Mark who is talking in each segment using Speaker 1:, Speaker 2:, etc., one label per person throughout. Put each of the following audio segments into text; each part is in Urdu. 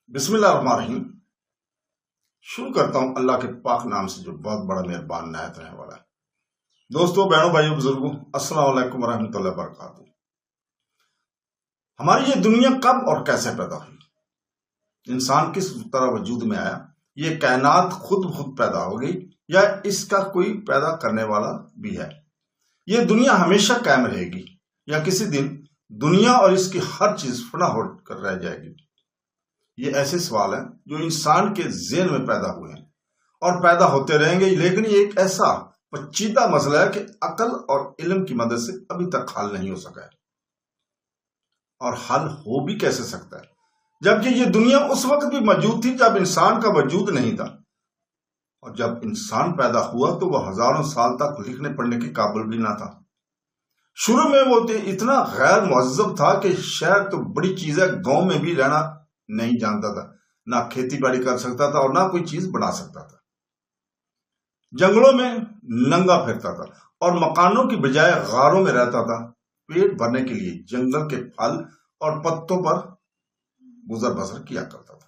Speaker 1: بسم اللہ الرحمن الرحیم۔ شروع کرتا ہوں اللہ کے پاک نام سے جو بہت بڑا مہربان نہایت رہنے والا ہے۔ دوستو، بہنوں، بھائیوں، بزرگوں، السلام علیکم ورحمۃ اللہ وبرکاتہ۔ ہماری یہ دنیا کب اور کیسے پیدا ہوئی؟ انسان کس طرح وجود میں آیا؟ یہ کائنات خود بخود پیدا ہو گئی یا اس کا کوئی پیدا کرنے والا بھی ہے؟ یہ دنیا ہمیشہ قائم رہے گی یا کسی دن دنیا اور اس کی ہر چیز فنا ہو کر رہ جائے گی؟ یہ ایسے سوال ہیں جو انسان کے ذہن میں پیدا ہوئے ہیں اور پیدا ہوتے رہیں گے، لیکن یہ ایک ایسا پیچیدہ مسئلہ ہے کہ عقل اور علم کی مدد سے ابھی تک حل نہیں ہو سکا ہے۔ اور حل ہو بھی کیسے سکتا ہے جبکہ یہ دنیا اس وقت بھی موجود تھی جب انسان کا وجود نہیں تھا، اور جب انسان پیدا ہوا تو وہ ہزاروں سال تک لکھنے پڑھنے کے قابل بھی نہ تھا۔ شروع میں وہ اتنا غیر مہذب تھا کہ شہر تو بڑی چیز ہے، گاؤں میں بھی رہنا نہیں جانتا تھا، نہ کھیتی باڑی کر سکتا تھا اور نہ کوئی چیز بنا سکتا تھا۔ جنگلوں میں ننگا پھرتا تھا اور مکانوں کی بجائے غاروں میں رہتا تھا، پیٹ بھرنے کے لیے جنگل کے پھل اور پتوں پر گزر بسر کیا کرتا تھا۔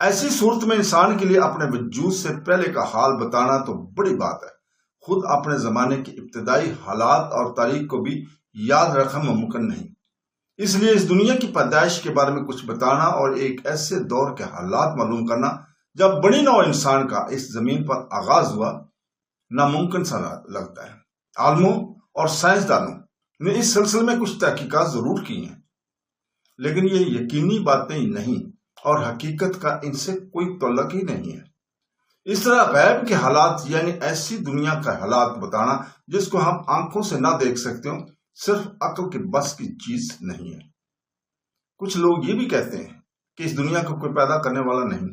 Speaker 1: ایسی صورت میں انسان کے لیے اپنے وجود سے پہلے کا حال بتانا تو بڑی بات ہے، خود اپنے زمانے کی ابتدائی حالات اور تاریخ کو بھی یاد رکھنا ممکن نہیں۔ اس لیے اس دنیا کی پیدائش کے بارے میں کچھ بتانا اور ایک ایسے دور کے حالات معلوم کرنا جب بڑی نوع انسان کا اس زمین پر آغاز ہوا، ناممکن سا لگتا ہے۔ عالموں اور سائنسدانوں نے اس سلسلے میں کچھ تحقیقات ضرور کی ہیں، لیکن یہ یقینی باتیں نہیں اور حقیقت کا ان سے کوئی تعلق ہی نہیں ہے۔ اس طرح غیب کے حالات یعنی ایسی دنیا کا حالات بتانا جس کو ہم آنکھوں سے نہ دیکھ سکتے ہوں، صرف عقل کے بس کی چیز نہیں ہے۔ کچھ لوگ یہ بھی کہتے ہیں کہ اس دنیا کو کوئی پیدا کرنے والا نہیں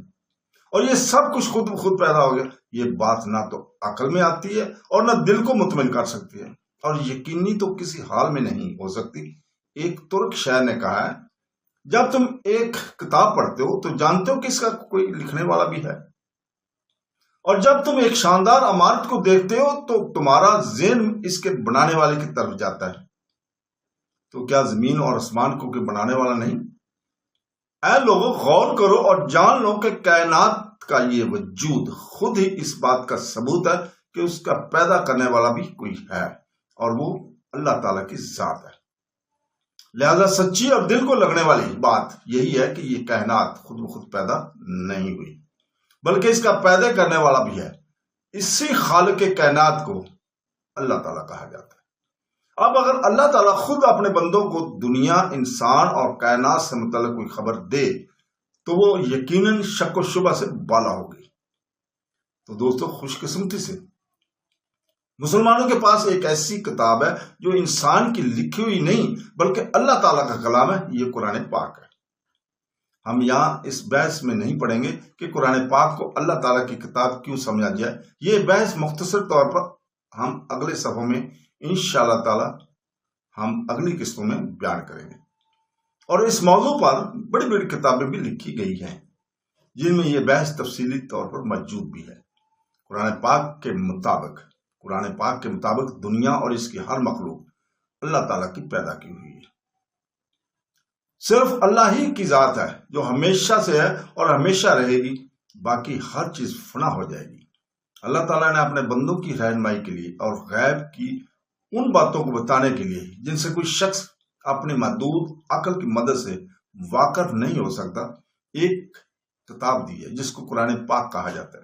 Speaker 1: اور یہ سب کچھ خود بخود پیدا ہو گیا۔ یہ بات نہ تو عقل میں آتی ہے اور نہ دل کو مطمئن کر سکتی ہے، اور یقینی تو کسی حال میں نہیں ہو سکتی۔ ایک ترک شاعر نے کہا ہے، جب تم ایک کتاب پڑھتے ہو تو جانتے ہو کہ اس کا کوئی لکھنے والا بھی ہے، اور جب تم ایک شاندار عمارت کو دیکھتے ہو تو تمہارا ذہن اس کے بنانے والے کی طرف جاتا ہے۔ تو کیا زمین اور آسمان کو کوئی بنانے والا نہیں؟ اے لوگوں، غور کرو اور جان لو کہ کائنات کا یہ وجود خود ہی اس بات کا ثبوت ہے کہ اس کا پیدا کرنے والا بھی کوئی ہے، اور وہ اللہ تعالیٰ کی ذات ہے۔ لہذا سچی اور دل کو لگنے والی بات یہی ہے کہ یہ کائنات خود بخود پیدا نہیں ہوئی، بلکہ اس کا پیدا کرنے والا بھی ہے۔ اسی خالق کائنات کو اللہ تعالیٰ کہا جاتا ہے۔ اب اگر اللہ تعالیٰ خود اپنے بندوں کو دنیا، انسان اور کائنات سے متعلق کوئی خبر دے تو وہ یقیناً شک و شبہ سے بالا ہوگی۔ تو دوستو، خوش قسمتی سے مسلمانوں کے پاس ایک ایسی کتاب ہے جو انسان کی لکھی ہوئی نہیں بلکہ اللہ تعالیٰ کا کلام ہے، یہ قرآن پاک ہے۔ ہم یہاں اس بحث میں نہیں پڑھیں گے کہ قرآن پاک کو اللہ تعالیٰ کی کتاب کیوں سمجھا جائے، یہ بحث مختصر طور پر ہم اگلے صفحوں میں انشاءاللہ تعالی ہم اگلی قسطوں میں بیان کریں گے۔ اور اس موضوع پر بڑی بڑی کتابیں بھی لکھی گئی ہیں جن میں یہ بحث تفصیلی طور پر موجود بھی ہے۔ قرآن پاک کے مطابق دنیا اور اس کی ہر مخلوق اللہ تعالیٰ کی پیدا کی ہوئی ہے۔ صرف اللہ ہی کی ذات ہے جو ہمیشہ سے ہے اور ہمیشہ رہے گی، باقی ہر چیز فنا ہو جائے گی۔ اللہ تعالیٰ نے اپنے بندوں کی رہنمائی کے لیے اور غیب کی ان باتوں کو بتانے کے لیے جن سے کوئی شخص اپنی محدود عقل کی مدد سے واقف نہیں ہو سکتا، ایک کتاب دی ہے جس کو قرآن پاک کہا جاتا ہے۔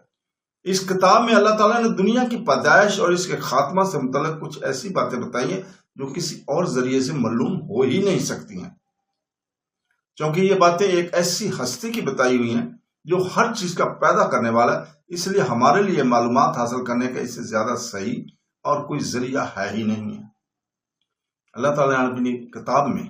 Speaker 1: اس کتاب میں اللہ تعالیٰ نے دنیا کی پیدائش اور اس کے خاتمہ سے متعلق کچھ ایسی باتیں بتائی ہیں جو کسی اور ذریعے سے معلوم ہو ہی نہیں سکتی ہیں، کیونکہ یہ باتیں ایک ایسی ہستی کی بتائی ہوئی ہیں جو ہر چیز کا پیدا کرنے والا ہے۔ اس لیے ہمارے لیے معلومات حاصل کرنے کا اس سے زیادہ صحیح اور کوئی ذریعہ ہے ہی نہیں ہے۔ اللہ تعالیٰ نے اپنی کتاب میں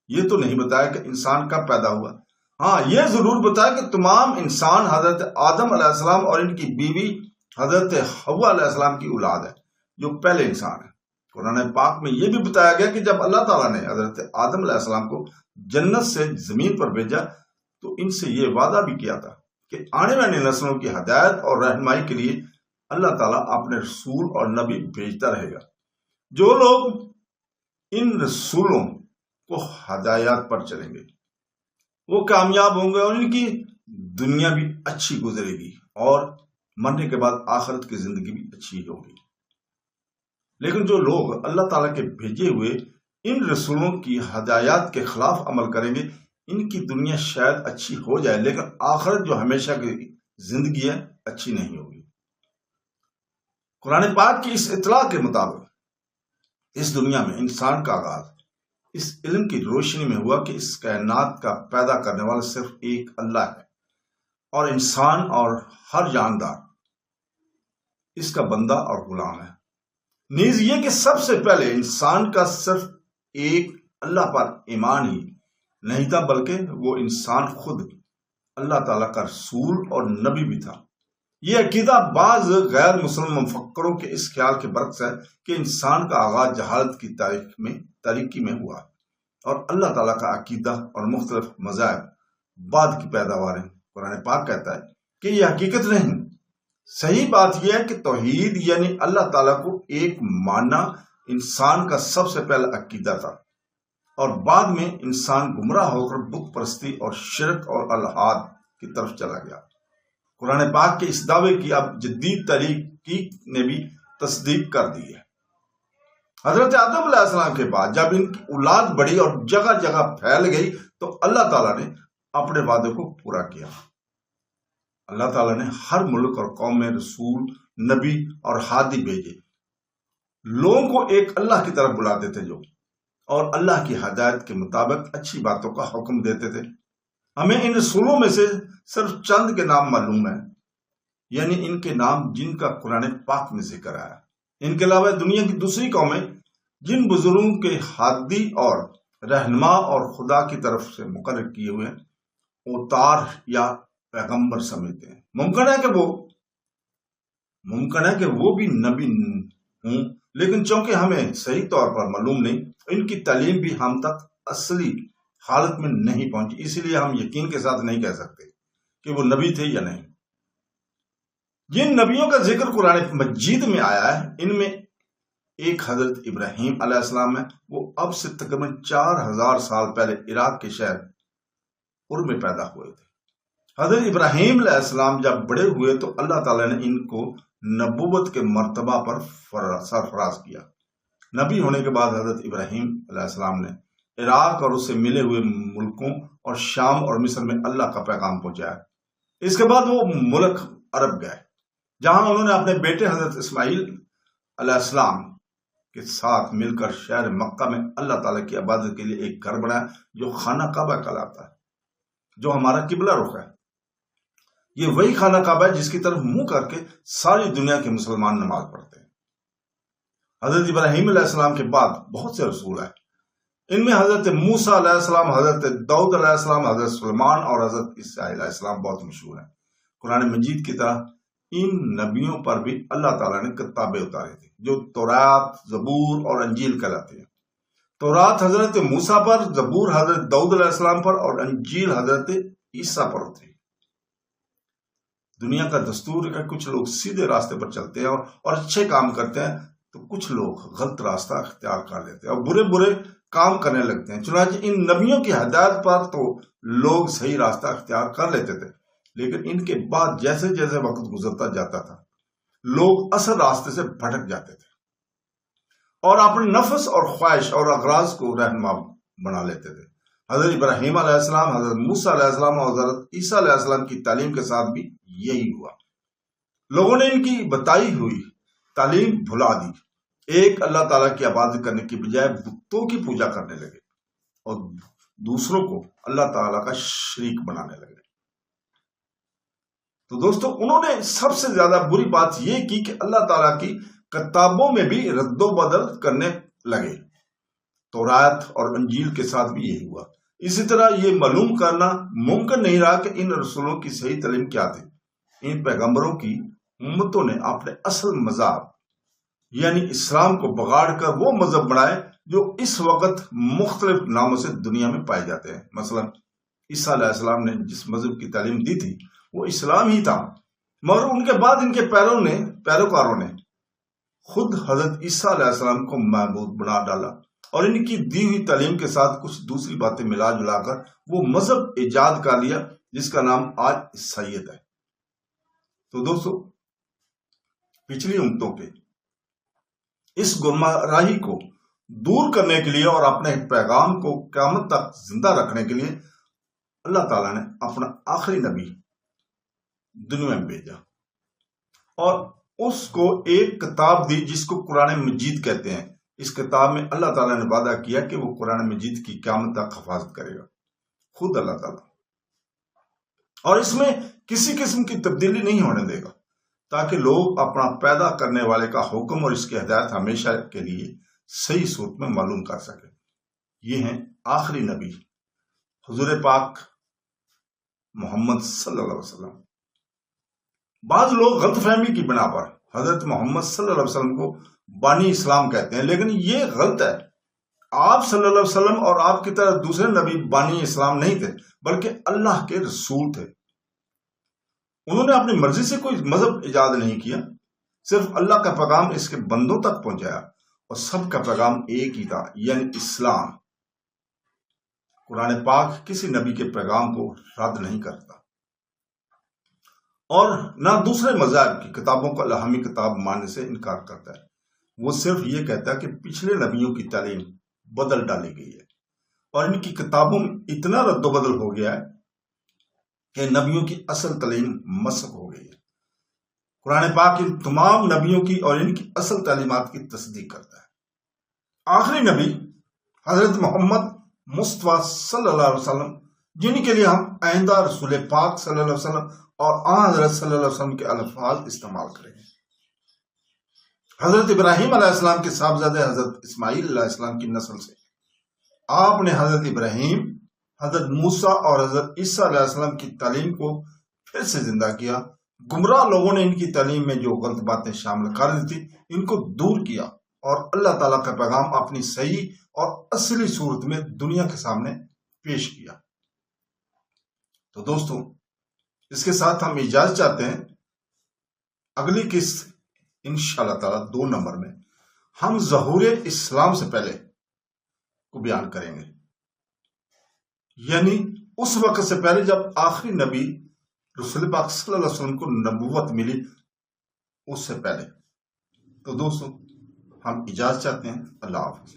Speaker 1: یہ تو نہیں بتایا کہ انسان کب پیدا ہوا، ہاں یہ ضرور بتایا کہ تمام انسان حضرت آدم علیہ السلام اور ان کی بیوی حضرت حوا علیہ السلام کی اولاد ہے جو پہلے انسان ہے۔ قرآن پاک میں یہ بھی بتایا گیا کہ جب اللہ تعالیٰ نے حضرت آدم علیہ السلام کو جنت سے زمین پر بھیجا تو ان سے یہ وعدہ بھی کیا تھا کہ آنے والی نسلوں کی ہدایت اور رہنمائی کے لیے اللہ تعالیٰ اپنے رسول اور نبی بھیجتا رہے گا۔ جو لوگ ان رسولوں کو ہدایات پر چلیں گے وہ کامیاب ہوں گے اور ان کی دنیا بھی اچھی گزرے گی اور مرنے کے بعد آخرت کی زندگی بھی اچھی ہوگی۔ لیکن جو لوگ اللہ تعالیٰ کے بھیجے ہوئے ان رسولوں کی ہدایات کے خلاف عمل کریں گے، ان کی دنیا شاید اچھی ہو جائے لیکن آخرت جو ہمیشہ کی زندگی ہے اچھی نہیں ہوگی۔ قرآن پاک کی اس اطلاع کے مطابق اس دنیا میں انسان کا آغاز اس علم کی روشنی میں ہوا کہ اس کائنات کا پیدا کرنے والا صرف ایک اللہ ہے اور انسان اور ہر جاندار اس کا بندہ اور غلام ہے۔ نیز یہ کہ سب سے پہلے انسان کا صرف ایک اللہ پر ایمان ہی نہیں تھا بلکہ وہ انسان خود اللہ تعالیٰ کا رسول اور نبی بھی تھا۔ یہ عقیدہ بعض غیر مسلم مفکروں کے اس خیال کے برعکس ہے کہ انسان کا آغاز جہالت کی تاریکی میں ہوا اور اللہ تعالیٰ کا عقیدہ اور مختلف مذاہب بعد کی پیداوار ہیں۔ قرآن پاک کہتا ہے کہ یہ حقیقت نہیں، صحیح بات یہ ہے کہ توحید یعنی اللہ تعالیٰ کو ایک ماننا انسان کا سب سے پہلا عقیدہ تھا اور بعد میں انسان گمراہ ہو کر بت پرستی اور شرک اور الحاد کی طرف چلا گیا۔ قرآن پاک کے اس دعوے کی اب جدید تحقیق نے بھی تصدیق کر دی ہے۔ حضرت آدم علیہ السلام کے بعد جب ان کی اولاد بڑھی اور جگہ جگہ پھیل گئی تو اللہ تعالیٰ نے اپنے وعدے کو پورا کیا۔ اللہ تعالیٰ نے ہر ملک اور قوم میں رسول، نبی اور ہادی بھیجے، لوگوں کو ایک اللہ کی طرف بلاتے تھے جو اور اللہ کی ہدایت کے مطابق اچھی باتوں کا حکم دیتے تھے۔ ہمیں ان رسولوں میں سے صرف چند کے نام معلوم ہیں، یعنی ان کے نام جن کا قرآن پاک میں ذکر آیا۔ ان کے علاوہ دنیا کی دوسری قومیں جن بزرگوں کے ہادی اور رہنما اور خدا کی طرف سے مقرر کیے ہوئے اوتار یا پیغمبر سمجھتے ہیں۔ ممکن ہے کہ وہ بھی نبی ہوں، لیکن چونکہ ہمیں صحیح طور پر معلوم نہیں، ان کی تعلیم بھی ہم تک اصلی حالت میں نہیں پہنچی، اسی لیے ہم یقین کے ساتھ نہیں کہہ سکتے کہ وہ نبی تھے یا نہیں۔ جن نبیوں کا ذکر قرآن مجید میں آیا ہے ان میں ایک حضرت ابراہیم علیہ السلام ہے۔ وہ اب سے تقریباً 4000 سال پہلے عراق کے شہر ار میں پیدا ہوئے تھے۔ حضرت ابراہیم علیہ السلام جب بڑے ہوئے تو اللہ تعالیٰ نے ان کو نبوت کے مرتبہ پر سرفراز کیا۔ نبی ہونے کے بعد حضرت ابراہیم علیہ السلام نے عراق اور اس سے ملے ہوئے ملکوں اور شام اور مصر میں اللہ کا پیغام پہنچایا۔ اس کے بعد وہ ملک عرب گئے جہاں انہوں نے اپنے بیٹے حضرت اسماعیل علیہ السلام کے ساتھ مل کر شہر مکہ میں اللہ تعالیٰ کی عبادت کے لیے ایک گھر بنایا جو خانہ کعبہ کہلاتا ہے، جو ہمارا قبلہ رخ ہے۔ یہ وہی خانہ کعبہ ہے جس کی طرف منہ کر کے ساری دنیا کے مسلمان نماز پڑھتے ہیں۔ حضرت ابراہیم علیہ السلام کے بعد بہت سے رسول ہیں، ان میں حضرت موسیٰ علیہ السلام، حضرت داؤد علیہ السلام، حضرت سلیمان اور حضرت عیسیٰ علیہ السلام بہت مشہور ہیں۔ قرآن مجید کی طرح ان نبیوں پر بھی اللہ تعالیٰ نے کتابیں اتاری تھی جو تورات، زبور اور انجیل کہلاتے ہیں۔ تورات حضرت موسیٰ پر، زبور حضرت داؤد علیہ السلام پر اور انجیل حضرت عیسیٰ پر اتری۔ دنیا کا دستور ہے کہ کچھ لوگ سیدھے راستے پر چلتے ہیں اور اچھے کام کرتے ہیں تو کچھ لوگ غلط راستہ اختیار کر لیتے ہیں اور برے کام کرنے لگتے ہیں۔ چنانچہ ان نبیوں کی ہدایت پر تو لوگ صحیح راستہ اختیار کر لیتے تھے، لیکن ان کے بعد جیسے جیسے وقت گزرتا جاتا تھا لوگ اصل راستے سے بھٹک جاتے تھے اور اپنے نفس اور خواہش اور اغراض کو رہنما بنا لیتے تھے۔ حضرت ابراہیم علیہ السلام، حضرت موسیٰ علیہ السلام اور حضرت عیسیٰ علیہ السلام کی تعلیم کے ساتھ بھی یہی ہوا۔ لوگوں نے ان کی بتائی ہوئی تعلیم بھلا دی، ایک اللہ تعالیٰ کی عبادت کرنے کی بجائے بتوں کی پوجا کرنے لگے اور دوسروں کو اللہ تعالیٰ کا شریک بنانے لگے۔ تو دوستو، انہوں نے سب سے زیادہ بری بات یہ کی کہ اللہ تعالیٰ کی کتابوں میں بھی رد و بدل کرنے لگے۔ تورات اور انجیل کے ساتھ بھی یہی ہوا۔ اسی طرح یہ معلوم کرنا ممکن نہیں رہا کہ ان رسولوں کی صحیح تعلیم کیا تھی۔ ان پیغمبروں کی امتوں نے اپنے اصل مذہب یعنی اسلام کو بگاڑ کر وہ مذہب بنائے جو اس وقت مختلف ناموں سے دنیا میں پائے جاتے ہیں۔ مثلا عیسیٰ علیہ السلام نے جس مذہب کی تعلیم دی تھی وہ اسلام ہی تھا، مگر ان کے بعد ان کے پیروکاروں نے خود حضرت عیسیٰ علیہ السلام کو معبود بنا ڈالا اور ان کی دی ہوئی تعلیم کے ساتھ کچھ دوسری باتیں ملا جلا کر وہ مذہب ایجاد کر لیا جس کا نام آج عیسائیت ہے۔ تو دوستو، پچھلی امتوں کے اس گمراہی کو دور کرنے کے لیے اور اپنے پیغام کو قیامت تک زندہ رکھنے کے لیے اللہ تعالیٰ نے اپنا آخری نبی دنیا میں بھیجا اور اس کو ایک کتاب دی جس کو قرآن مجید کہتے ہیں۔ اس کتاب میں اللہ تعالیٰ نے وعدہ کیا کہ وہ قرآن مجید کی قیامت تک حفاظت کرے گا، خود اللہ تعالیٰ، اور اس میں کسی قسم کی تبدیلی نہیں ہونے دے گا، تاکہ لوگ اپنا پیدا کرنے والے کا حکم اور اس کی ہدایت ہمیشہ کے لیے صحیح صورت میں معلوم کر سکے۔ یہ ہیں آخری نبی حضور پاک محمد صلی اللہ علیہ وسلم۔ بعض لوگ غلط فہمی کی بنا پر حضرت محمد صلی اللہ علیہ وسلم کو بانی اسلام کہتے ہیں، لیکن یہ غلط ہے۔ آپ صلی اللہ علیہ وسلم اور آپ کی طرح دوسرے نبی بانی اسلام نہیں تھے، بلکہ اللہ کے رسول تھے۔ انہوں نے اپنی مرضی سے کوئی مذہب ایجاد نہیں کیا، صرف اللہ کا پیغام اس کے بندوں تک پہنچایا، اور سب کا پیغام ایک ہی تھا، یعنی اسلام۔ قرآن پاک کسی نبی کے پیغام کو رد نہیں کرتا اور نہ دوسرے مذاہب کی کتابوں کو الہامی کتاب ماننے سے انکار کرتا ہے۔ وہ صرف یہ کہتا ہے کہ پچھلے نبیوں کی تعلیم بدل ڈالی گئی ہے اور ان کی کتابوں میں اتنا رد و بدل ہو گیا ہے کہ نبیوں کی اصل تعلیم مسخ ہو گئی ہے۔ قرآن پاک ان تمام نبیوں کی اور ان کی اصل تعلیمات کی تصدیق کرتا ہے۔ آخری نبی حضرت محمد مصطفیٰ صلی اللہ علیہ وسلم، جن کے لیے ہم آئندہ رسول پاک صلی اللہ علیہ وسلم اور آن حضرت صلی اللہ علیہ وسلم کے الفاظ استعمال کریں گے۔ حضرت ابراہیم علیہ السلام کے صاحبزادے حضرت اسماعیل علیہ السلام کی نسل سے آپ نے حضرت ابراہیم، حضرت موسیٰ اور حضرت عیسیٰ علیہ السلام کی تعلیم کو پھر سے زندہ کیا۔ گمراہ لوگوں نے ان کی تعلیم میں جو غلط باتیں شامل کر دی تھی ان کو دور کیا اور اللہ تعالیٰ کا پیغام اپنی صحیح اور اصلی صورت میں دنیا کے سامنے پیش کیا۔ تو دوستو، اس کے ساتھ ہم اجازت چاہتے ہیں۔ اگلی قسط انشاءاللہ تعالیٰ 2 نمبر میں ہم ظہور اسلام سے پہلے کو بیان کریں گے، یعنی اس وقت سے پہلے جب آخری نبی رسول پاک صلی اللہ علیہ وسلم کو نبوت ملی، اس سے پہلے۔ تو دوستو، ہم اجازت چاہتے ہیں۔ اللہ حافظ۔